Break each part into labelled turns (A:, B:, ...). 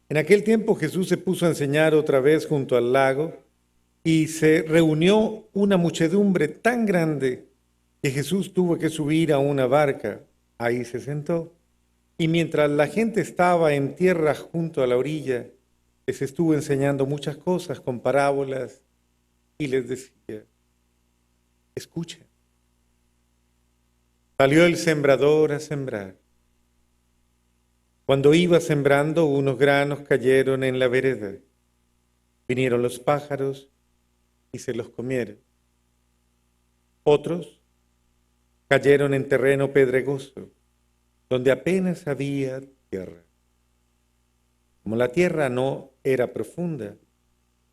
A: En aquel tiempo Jesús se puso a enseñar otra vez junto al lago y se reunió una muchedumbre tan grande que Jesús tuvo que subir a una barca. Ahí se sentó. Y mientras la gente estaba en tierra junto a la orilla, les estuvo enseñando muchas cosas con parábolas y les decía, escuchen. Salió el sembrador a sembrar. Cuando iba sembrando, unos granos cayeron en la vereda. Vinieron los pájaros y se los comieron. Otros cayeron en terreno pedregoso, donde apenas había tierra. Como la tierra no era profunda,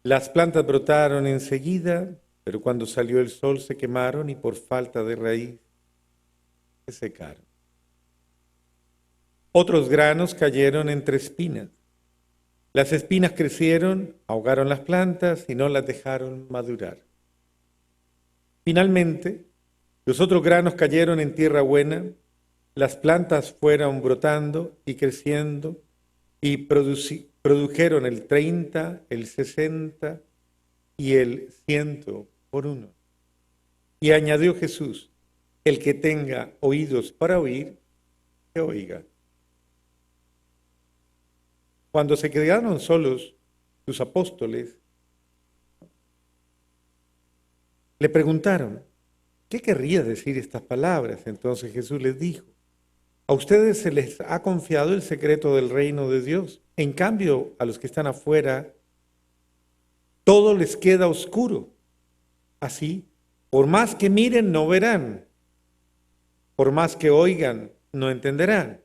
A: las plantas brotaron enseguida, pero cuando salió el sol se quemaron y por falta de raíz se secaron. Otros granos cayeron entre espinas. Las espinas crecieron, ahogaron las plantas y no las dejaron madurar. Finalmente, los otros granos cayeron en tierra buena, las plantas fueron brotando y creciendo y produjeron el 30, el 60 y el 100 por uno. Y añadió Jesús, el que tenga oídos para oír, que oiga. Cuando se quedaron solos sus apóstoles, le preguntaron, ¿qué querría decir estas palabras? Entonces Jesús les dijo, a ustedes se les ha confiado el secreto del reino de Dios. En cambio, a los que están afuera, todo les queda oscuro. Así, por más que miren, no verán. Por más que oigan, no entenderán.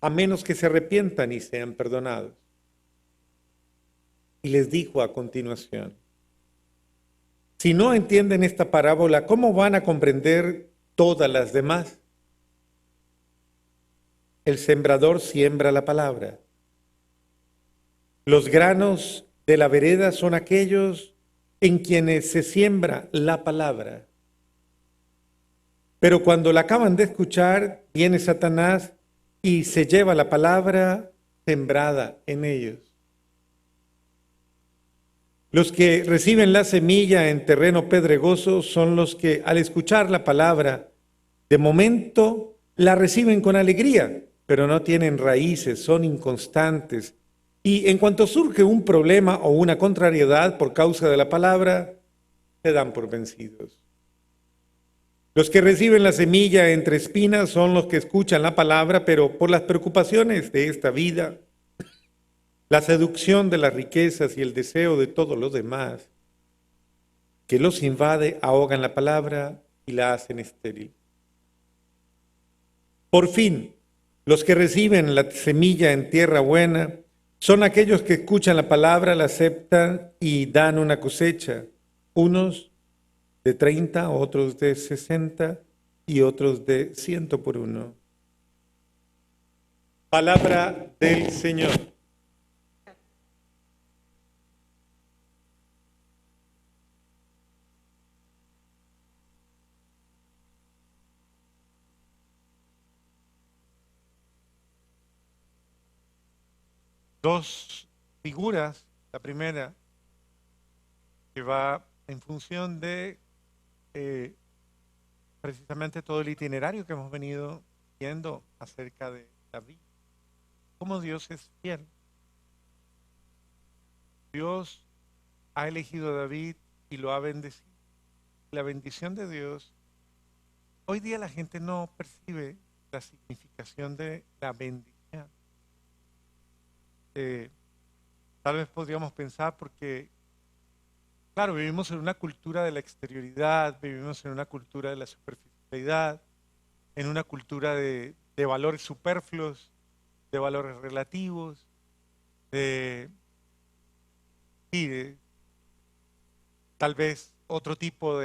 A: A menos que se arrepientan y sean perdonados. Y les dijo a continuación, si no entienden esta parábola, ¿cómo van a comprender todas las demás? El sembrador siembra la palabra. Los granos de la vereda son aquellos en quienes se siembra la palabra. Pero cuando la acaban de escuchar, viene Satanás y se lleva la palabra sembrada en ellos. Los que reciben la semilla en terreno pedregoso son los que al escuchar la palabra, de momento la reciben con alegría, pero no tienen raíces, son inconstantes. Y en cuanto surge un problema o una contrariedad por causa de la palabra, se dan por vencidos. Los que reciben la semilla entre espinas son los que escuchan la palabra, pero por las preocupaciones de esta vida, la seducción de las riquezas y el deseo de todos los demás que los invade, ahogan la palabra y la hacen estéril. Por fin, los que reciben la semilla en tierra buena son aquellos que escuchan la palabra, la aceptan y dan una cosecha, unos de 30, otros de 60 y otros de 100 por uno. Palabra del Señor. Dos figuras. La primera, que va en función de precisamente todo el itinerario que hemos venido viendo acerca de David. Cómo Dios es fiel. Dios ha elegido a David y lo ha bendecido. La bendición de Dios, hoy día la gente no percibe la significación de la bendición. Tal vez podríamos pensar porque, claro, vivimos en una cultura de la exterioridad, vivimos en una cultura de la superficialidad, en una cultura de valores superfluos, de valores relativos, de, sí, de tal vez otro tipo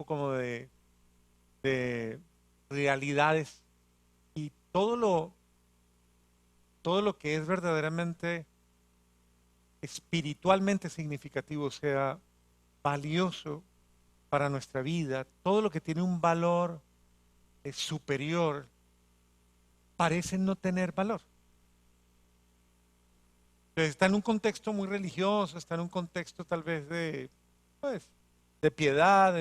A: como de realidades y todo lo que es verdaderamente espiritualmente significativo, sea valioso para nuestra vida, todo lo que tiene un valor superior, parece no tener valor. Entonces, está en un contexto muy religioso, está en un contexto tal vez de, pues, de piedad,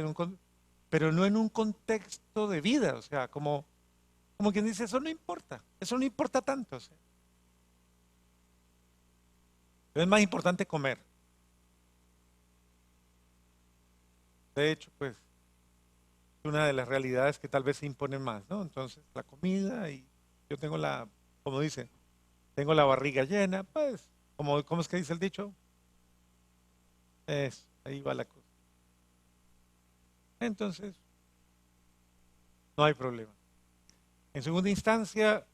A: pero no en un contexto de vida, o sea, como quien dice, eso no importa tanto. O sea. Es más importante comer. De hecho, pues, es una de las realidades que tal vez se imponen más, ¿no? Entonces, la comida y yo tengo como dice, tengo la barriga llena, pues, ¿cómo es que dice el dicho? Ahí va la cosa. Entonces, no hay problema. En segunda instancia,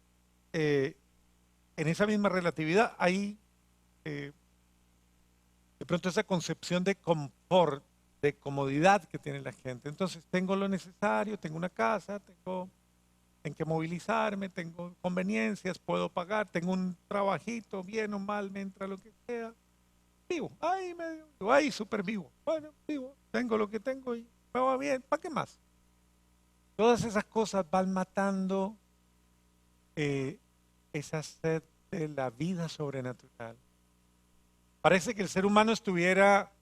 A: eh, en esa misma relatividad hay eh, de pronto esa concepción de confort, de comodidad que tiene la gente. Entonces, tengo lo necesario, tengo una casa, tengo en que movilizarme, tengo conveniencias, puedo pagar, tengo un trabajito, bien o mal, me entra lo que sea. Vivo, ahí medio, vivo, ahí súper vivo. Bueno, vivo, tengo lo que tengo y me va bien, ¿para qué más? Todas esas cosas van matando eh, esa sed de la vida sobrenatural. Parece que el ser humano estuviera,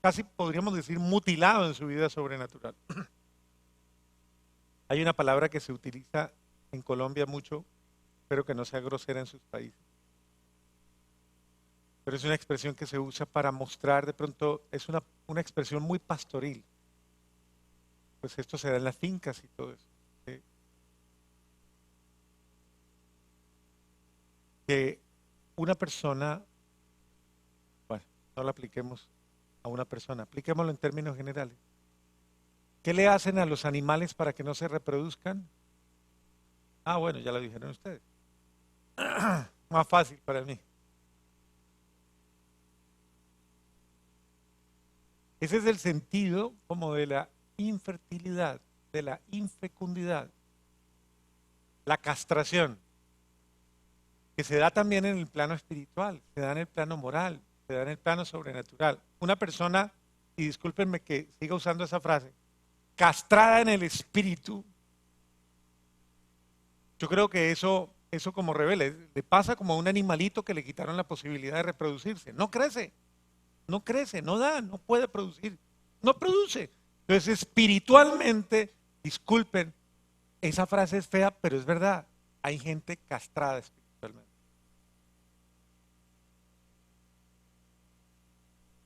A: casi podríamos decir, mutilado en su vida sobrenatural. Hay una palabra que se utiliza en Colombia mucho, espero que no sea grosera en sus países, pero es una expresión que se usa para mostrar, de pronto, es una expresión muy pastoril. Pues esto se da en las fincas y todo eso. Que una persona, bueno, no lo apliquemos a una persona, apliquémoslo en términos generales. ¿Qué le hacen a los animales para que no se reproduzcan? Ah, bueno, ya lo dijeron ustedes. Más fácil para mí. Ese es el sentido como de la infertilidad, de la infecundidad, la castración, que se da también en el plano espiritual, se da en el plano moral, se da en el plano sobrenatural. Una persona, y discúlpenme que siga usando esa frase, castrada en el espíritu, yo creo que eso como revela, le pasa como a un animalito que le quitaron la posibilidad de reproducirse. No crece, no crece, no da, no puede producir, no produce. Entonces, espiritualmente, disculpen, esa frase es fea, pero es verdad. Hay gente castrada espiritualmente.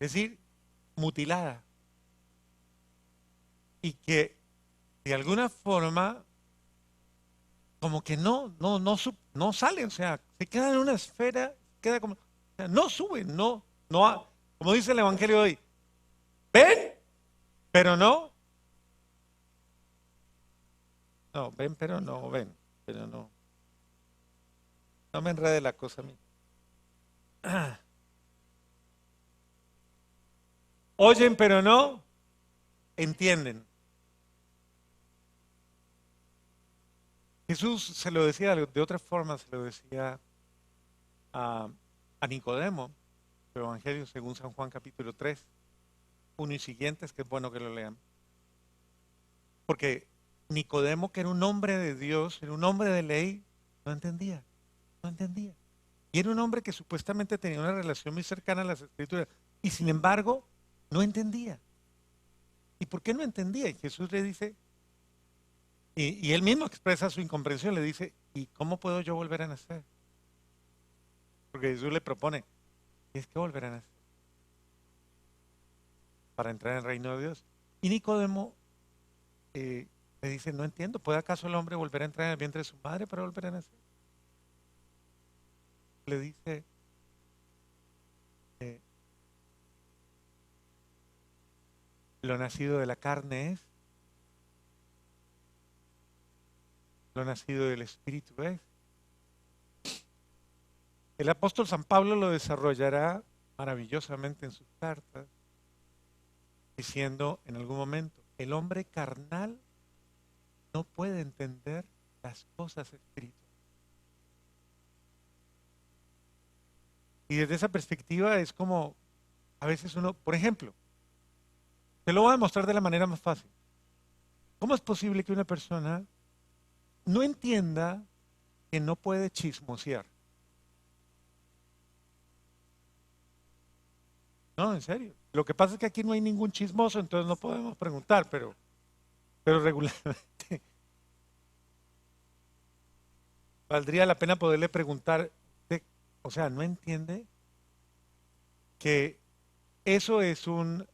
A: Es decir, mutilada. Y que de alguna forma, como que no sale, o sea, se queda en una esfera, queda como, o sea, no sube, como dice el Evangelio hoy, ven, pero ven, pero no, ven, pero no. No me enrede la cosa a mí. Oyen, pero no entienden. Jesús se lo decía de otra forma, se lo decía a, a Nicodemo, el Evangelio según San Juan capítulo 3, 1 y siguientes, que es bueno que lo lean. Porque Nicodemo, que era un hombre de Dios, era un hombre de ley, no entendía, no entendía. Y era un hombre que supuestamente tenía una relación muy cercana a las escrituras, y sin embargo, no entendía. ¿Y por qué no entendía? Y Jesús le dice, y él mismo expresa su incomprensión, le dice, ¿y cómo puedo yo volver a nacer? Porque Jesús le propone, tienes que volver a nacer para entrar en el reino de Dios. Y Nicodemo le dice, no entiendo, ¿puede acaso el hombre volver a entrar en el vientre de su madre para volver a nacer? Le dice, eh, lo nacido de la carne es, lo nacido del espíritu es. El apóstol San Pablo lo desarrollará maravillosamente en sus cartas, diciendo en algún momento, el hombre carnal no puede entender las cosas espirituales. Y desde esa perspectiva es como, a veces uno, por ejemplo, te lo voy a demostrar de la manera más fácil. ¿Cómo es posible que una persona no entienda que no puede chismosear? No, en serio. Lo que pasa es que aquí no hay ningún chismoso, entonces no podemos preguntar, pero regularmente valdría la pena poderle preguntar, o sea, ¿no entiende que eso es una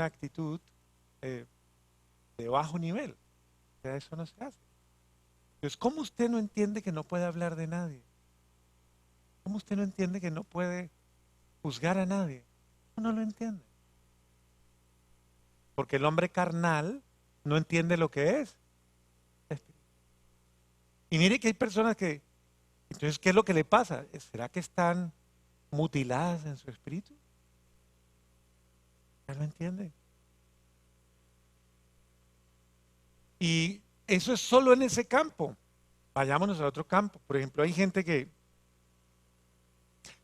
A: actitud eh, de bajo nivel? O sea, eso no se hace. Entonces, ¿cómo usted no entiende que no puede hablar de nadie? ¿Cómo usted no entiende que no puede juzgar a nadie? No lo entiende. Porque el hombre carnal no entiende lo que es. Y mire que hay personas que, entonces, ¿qué es lo que le pasa? ¿Será que están mutiladas en su espíritu? Ya no entiende. Y eso es solo en ese campo. Vayámonos a otro campo. Por ejemplo, hay gente que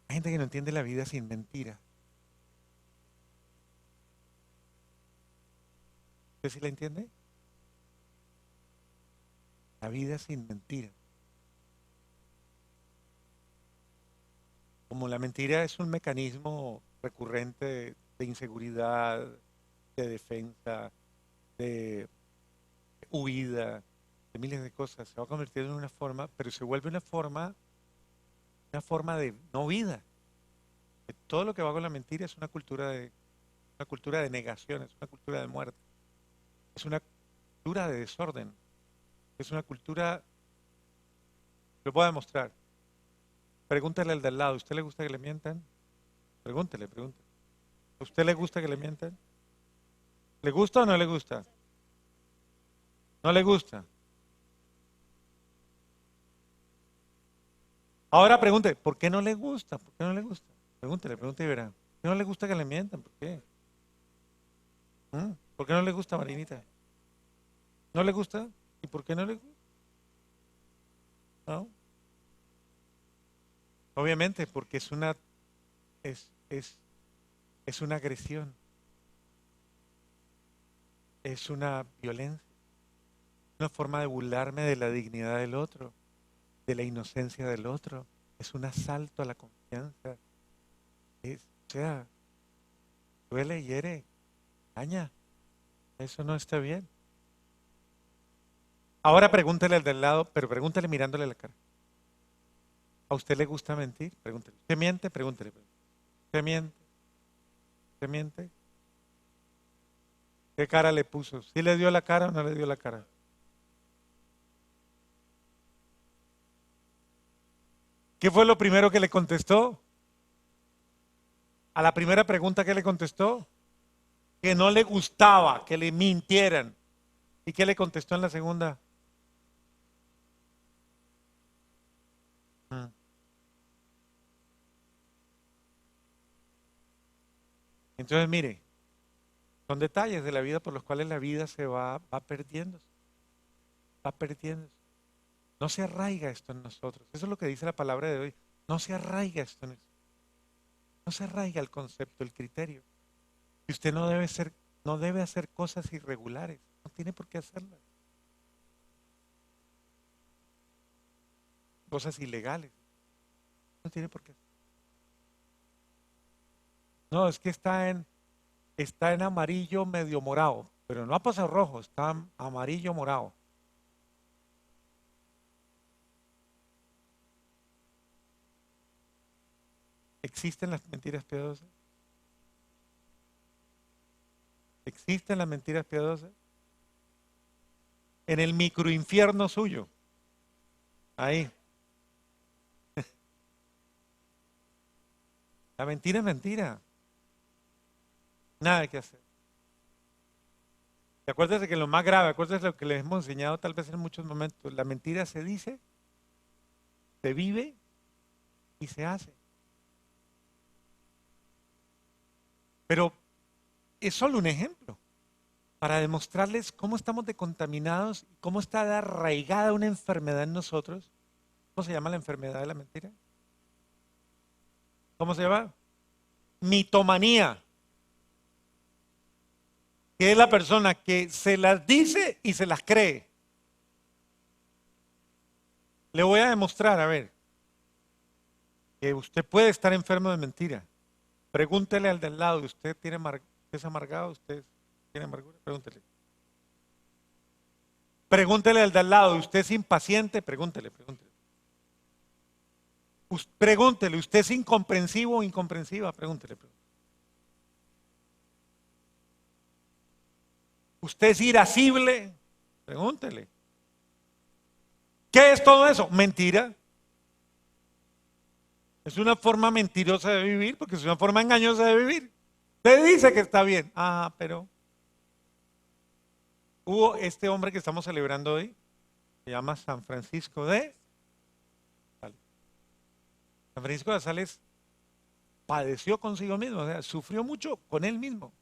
A: no entiende la vida sin mentira. ¿Usted sí la entiende? La vida sin mentira. Como la mentira es un mecanismo recurrente de inseguridad, de defensa, de huida, de miles de cosas, se va a convertir en una forma, pero se vuelve una forma de no vida. Todo lo que va con la mentira es una cultura de negación, es una cultura de muerte, es una cultura de desorden, es una cultura, lo puedo demostrar. Pregúntale al de al lado, ¿a usted le gusta que le mientan? Pregúntele. ¿A usted le gusta que le mientan? ¿Le gusta o no le gusta? No le gusta. Ahora pregunte, ¿por qué no le gusta? ¿Por qué no le gusta? Pregúntele y verá. ¿Por qué no le gusta que le mientan? ¿Por qué? ¿Por qué no le gusta, Marinita? ¿No le gusta? ¿Y por qué no le gusta? ¿No? Obviamente, porque es, es, es una agresión, es una violencia, una forma de burlarme de la dignidad del otro, de la inocencia del otro, es un asalto a la confianza, o sea, duele, hiere, daña, eso no está bien. Ahora pregúntele al del lado, pero pregúntele mirándole la cara. ¿A usted le gusta mentir? Pregúntele. ¿Usted miente? Pregúntele. ¿Usted miente? ¿Usted miente? ¿Qué cara le puso? ¿Sí le dio la cara o no le dio la cara? ¿Qué fue lo primero que le contestó? A la primera pregunta que le contestó, que no le gustaba que le mintieran. ¿Y qué le contestó en la segunda? Mm. Entonces, mire, son detalles de la vida por los cuales la vida va perdiendo, va perdiendo. No se arraiga esto en nosotros. Eso es lo que dice la palabra de hoy. No se arraiga esto en nosotros. No se arraiga el concepto, el criterio. Y usted no debe hacer cosas irregulares. No tiene por qué hacerlas. Cosas ilegales. No tiene por qué. No, es que está en amarillo medio morado, pero no ha pasado rojo, está amarillo morado. ¿Existen las mentiras piadosas? ¿Existen las mentiras piadosas? En el microinfierno suyo. Ahí. La mentira es mentira. Nada que hacer. Y acuérdese que lo más grave, acuérdese lo que les hemos enseñado tal vez en muchos momentos. La mentira se dice, se vive y se hace. Pero es solo un ejemplo para demostrarles cómo estamos decontaminados y cómo está arraigada una enfermedad en nosotros. ¿Cómo se llama la enfermedad de la mentira? ¿Cómo se llama? Mitomanía. Que es la persona que se las dice y se las cree. Le voy a demostrar, a ver, que usted puede estar enfermo de mentira. Pregúntele al del lado, ¿usted tiene es amargado? ¿Usted tiene amargura? Pregúntele. Pregúntele al del lado, ¿usted es impaciente? Pregúntele. Pregúntele, ¿usted es incomprensivo o incomprensiva? Pregúntele. ¿Usted es irascible? Pregúntele. ¿Qué es todo eso? Mentira. Es una forma mentirosa de vivir, porque es una forma engañosa de vivir. Usted dice que está bien. Ah, pero hubo este hombre que estamos celebrando hoy, se llama San Francisco de Sales. San Francisco de Sales padeció consigo mismo, o sea, sufrió mucho con él mismo.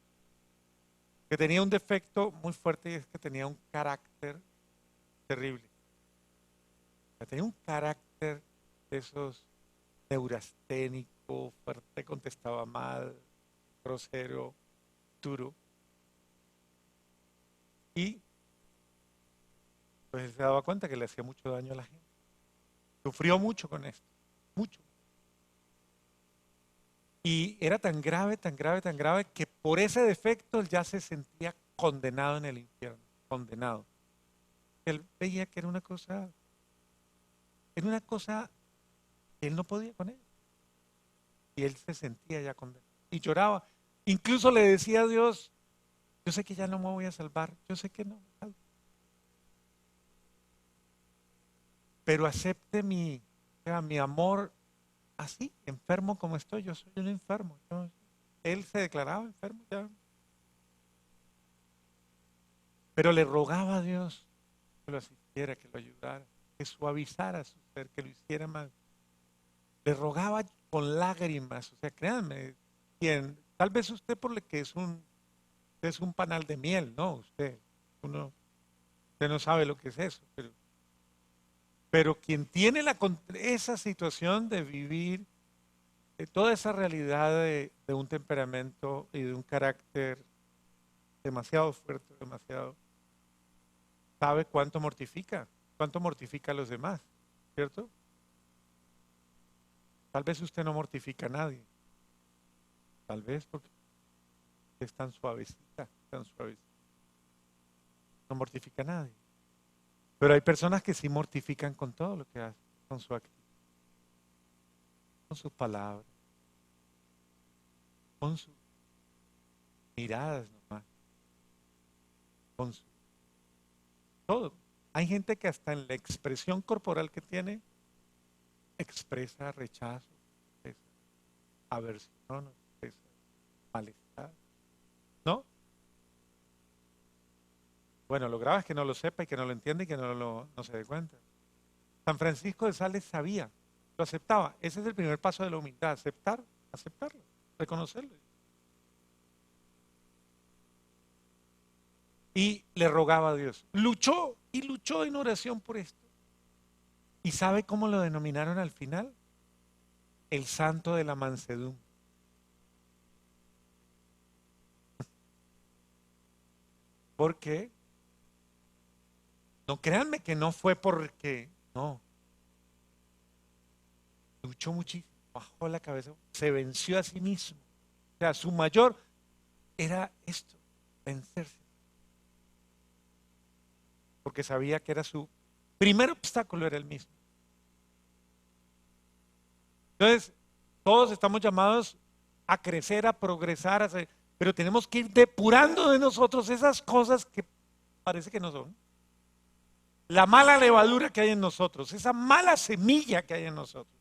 A: Que tenía un defecto muy fuerte y es que tenía un carácter terrible. Tenía un carácter de esos neurasténico, fuerte, contestaba mal, grosero, duro. Y pues él se daba cuenta que le hacía mucho daño a la gente. Sufrió mucho con esto, mucho. Y era tan grave, tan grave, tan grave que por ese defecto él ya se sentía condenado en el infierno, condenado. Él veía que era una cosa que él no podía con él. Y él se sentía ya condenado. Y lloraba. Incluso le decía a Dios, yo sé que ya no me voy a salvar, yo sé que no me salvo. Pero acepte mi amor así, enfermo como estoy, yo soy un enfermo. Él se declaraba enfermo ya. Pero le rogaba a Dios que lo asistiera, que lo ayudara, que suavizara su ser, que lo hiciera más. Le rogaba con lágrimas, o sea, créanme, tal vez usted por lo que es un panal de miel, ¿no? Usted no sabe lo que es eso, pero quien tiene esa situación de vivir toda esa realidad de un temperamento y de un carácter demasiado fuerte, demasiado, sabe cuánto mortifica a los demás, ¿cierto? Tal vez usted no mortifica a nadie, tal vez porque es tan suavecita, no mortifica a nadie. Pero hay personas que sí mortifican con todo lo que hacen, con su actitud, con sus palabras, con sus miradas nomás, con todo. Hay gente que hasta en la expresión corporal que tiene expresa rechazo, expresa aversión, expresa malestar, ¿no? Bueno, lo grave es que no lo sepa y que no lo entienda y que no se dé cuenta. San Francisco de Sales sabía, lo aceptaba. Ese es el primer paso de la humildad, aceptarlo, reconocerlo. Y le rogaba a Dios. Luchó en oración por esto. ¿Y sabe cómo lo denominaron al final? El santo de la mansedumbre. ¿Por qué? No, créanme que no fue porque, no. Luchó muchísimo, bajó la cabeza, se venció a sí mismo. O sea, su mayor era esto, vencerse. Porque sabía que era su primer obstáculo, era el mismo. Entonces, todos estamos llamados a crecer, a progresar, pero tenemos que ir depurando de nosotros esas cosas que parece que no son. La mala levadura que hay en nosotros, esa mala semilla que hay en nosotros,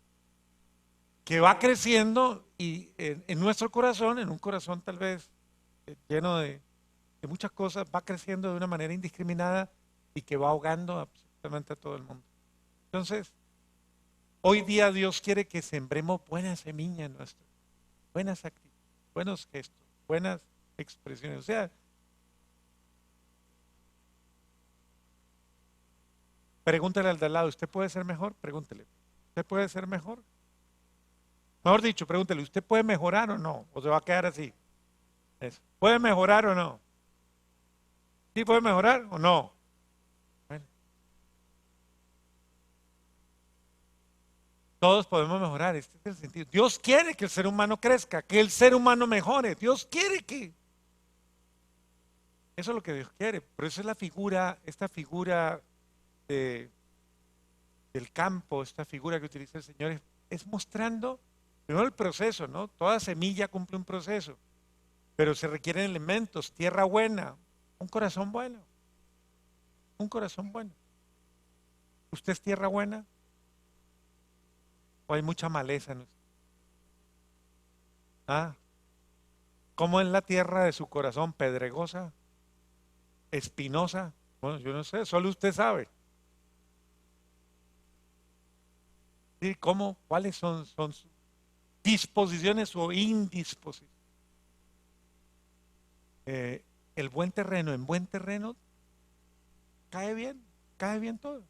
A: que va creciendo y en nuestro corazón, en un corazón tal vez lleno de muchas cosas, va creciendo de una manera indiscriminada y que va ahogando absolutamente a todo el mundo. Entonces, hoy día Dios quiere que sembremos buena semilla en nuestro, buenas actitudes, buenos gestos, buenas expresiones. O sea, pregúntale al de al lado, ¿usted puede ser mejor? Pregúntele. ¿Usted puede ser mejor? Mejor dicho, pregúntele, ¿usted puede mejorar o no? ¿O se va a quedar así? Eso. ¿Puede mejorar o no? ¿Sí puede mejorar o no? Bueno. Todos podemos mejorar, este es el sentido. Dios quiere que el ser humano crezca, que el ser humano mejore. Dios quiere que... Eso es lo que Dios quiere. Por eso es la figura, esta figura de, del campo, esta figura que utiliza el Señor, es mostrando primero el proceso, ¿no? Toda semilla cumple un proceso, pero se requieren elementos, tierra buena, un corazón bueno, un corazón bueno. ¿Usted es tierra buena? ¿O hay mucha maleza en usted? ¿Ah? ¿Cómo es la tierra de su corazón? ¿Pedregosa? ¿Espinosa? Bueno, yo no sé, solo usted sabe. ¿Sí? ¿Cómo? ¿Cuáles son sus disposiciones o indisposiciones? El buen terreno, en buen terreno, cae bien todo.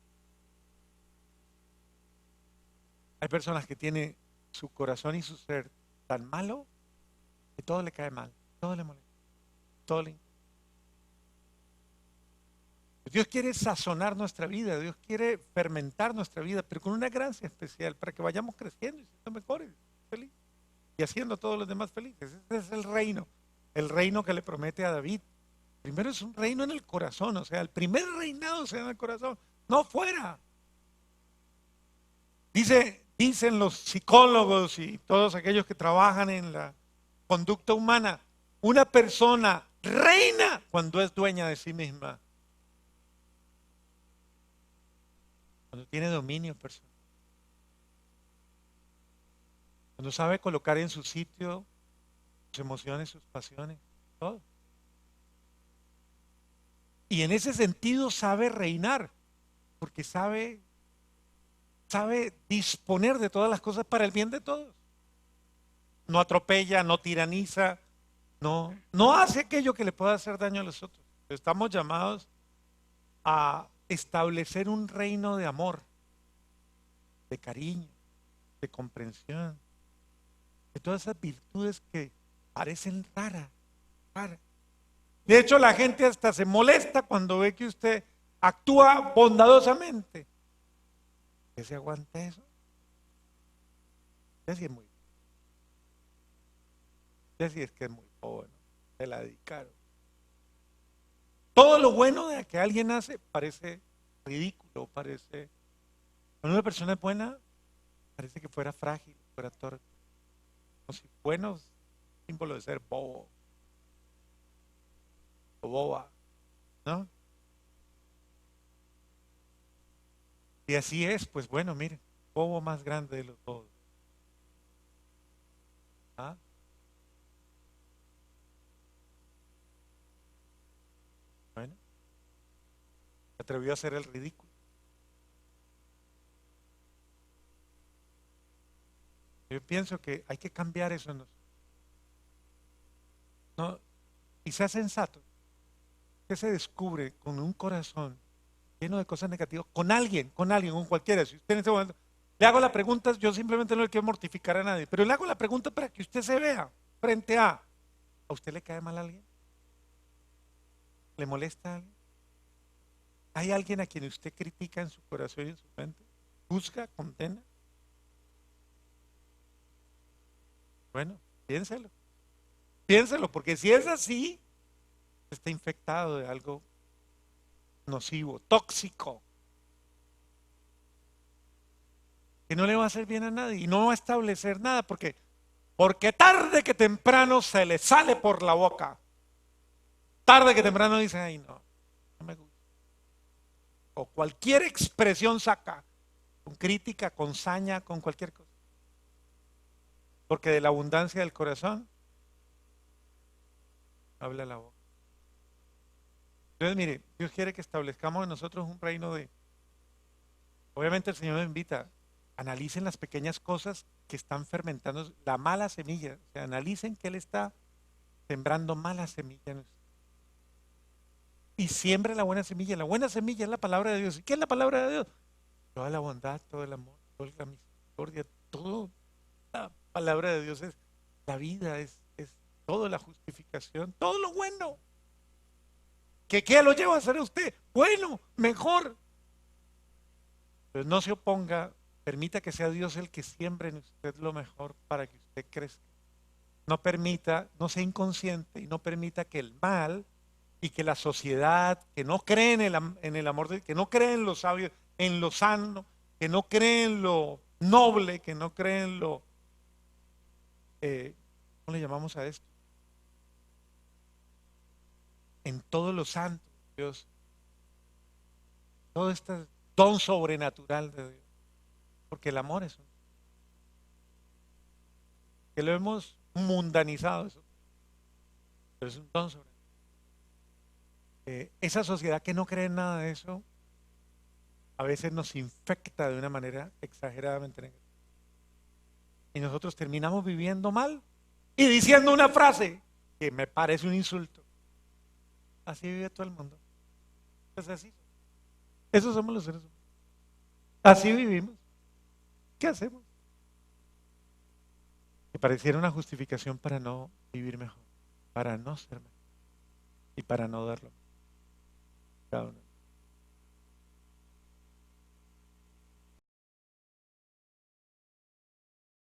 A: Hay personas que tienen su corazón y su ser tan malo que todo le cae mal, todo le molesta, todo le... Dios quiere sazonar nuestra vida, Dios quiere fermentar nuestra vida, pero con una gracia especial para que vayamos creciendo y siendo mejores, felices, y haciendo a todos los demás felices. Ese es el reino que le promete a David. Primero es un reino en el corazón, o sea, el primer reinado sea en el corazón, no fuera. Dicen los psicólogos y todos aquellos que trabajan en la conducta humana, una persona reina cuando es dueña de sí misma. Cuando tiene dominio personal. Cuando sabe colocar en su sitio sus emociones, sus pasiones, todo. Y en ese sentido sabe reinar, porque sabe disponer de todas las cosas para el bien de todos. No atropella, no tiraniza, no hace aquello que le pueda hacer daño a los otros. Estamos llamados a establecer un reino de amor, de cariño, de comprensión, de todas esas virtudes que parecen raras. De hecho, la gente hasta se molesta cuando ve que usted actúa bondadosamente. ¿Qué se aguanta eso? Usted sí es muy... Usted sí es que es muy joven, se la dedicaron. Todo lo bueno de que alguien hace parece ridículo, parece... Cuando una persona es buena, parece que fuera frágil, fuera torpe. Como si bueno es símbolo de ser bobo o boba, ¿no? Y así es, pues bueno, mire, bobo más grande de los bobos. ¿Ah? Bueno, se atrevió a hacer el ridículo. Yo pienso que hay que cambiar eso en nosotros. ¿No? Y sea sensato. Que se descubre con un corazón lleno de cosas negativas, con alguien, con cualquiera. Si usted en este momento le hago la pregunta, yo simplemente no le quiero mortificar a nadie, pero le hago la pregunta para que usted se vea frente ¿a usted le cae mal a alguien? ¿Le molesta a alguien? ¿Hay alguien a quien usted critica en su corazón y en su mente? ¿Juzga, condena? Bueno, piénselo. Piénselo, porque si es así, está infectado de algo nocivo, tóxico, que no le va a hacer bien a nadie y no va a establecer nada, porque tarde que temprano se le sale por la boca. Tarde que temprano dice, ay no me gusta. O cualquier expresión saca, con crítica, con saña, con cualquier cosa. Porque de la abundancia del corazón habla la boca. Entonces, mire, Dios quiere que establezcamos en nosotros un reino de... Obviamente el Señor nos invita, analicen las pequeñas cosas que están fermentando la mala semilla. O sea, analicen que Él está sembrando mala semilla en usted. Y siembre la buena semilla. La buena semilla es la palabra de Dios. ¿Y qué es la palabra de Dios? Toda la bondad, todo el amor, toda la misericordia, todo. La palabra de Dios es la vida, es todo, la justificación, todo lo bueno. ¿Qué lo lleva a hacer usted? Bueno, mejor. Pero no se oponga Permita que sea Dios el que siembre en usted lo mejor para que usted crezca. No permita, no sea inconsciente y no permita que el mal y que la sociedad que no cree en el amor, que no cree en lo sabio, en lo sano, que no cree en lo noble, que no cree en lo, ¿cómo le llamamos a esto? En todo lo santo, Dios, todo este don sobrenatural de Dios, porque el amor es un, que lo hemos mundanizado, eso, pero es un don sobrenatural. Esa sociedad que no cree en nada de eso, a veces nos infecta de una manera exageradamente negativa. Y nosotros terminamos viviendo mal y diciendo una frase que me parece un insulto. Así vive todo el mundo. Es así. Esos somos los seres humanos. Así vivimos. ¿Qué hacemos? Me pareciera una justificación para no vivir mejor, para no ser mejor y para no darlo. Cada uno.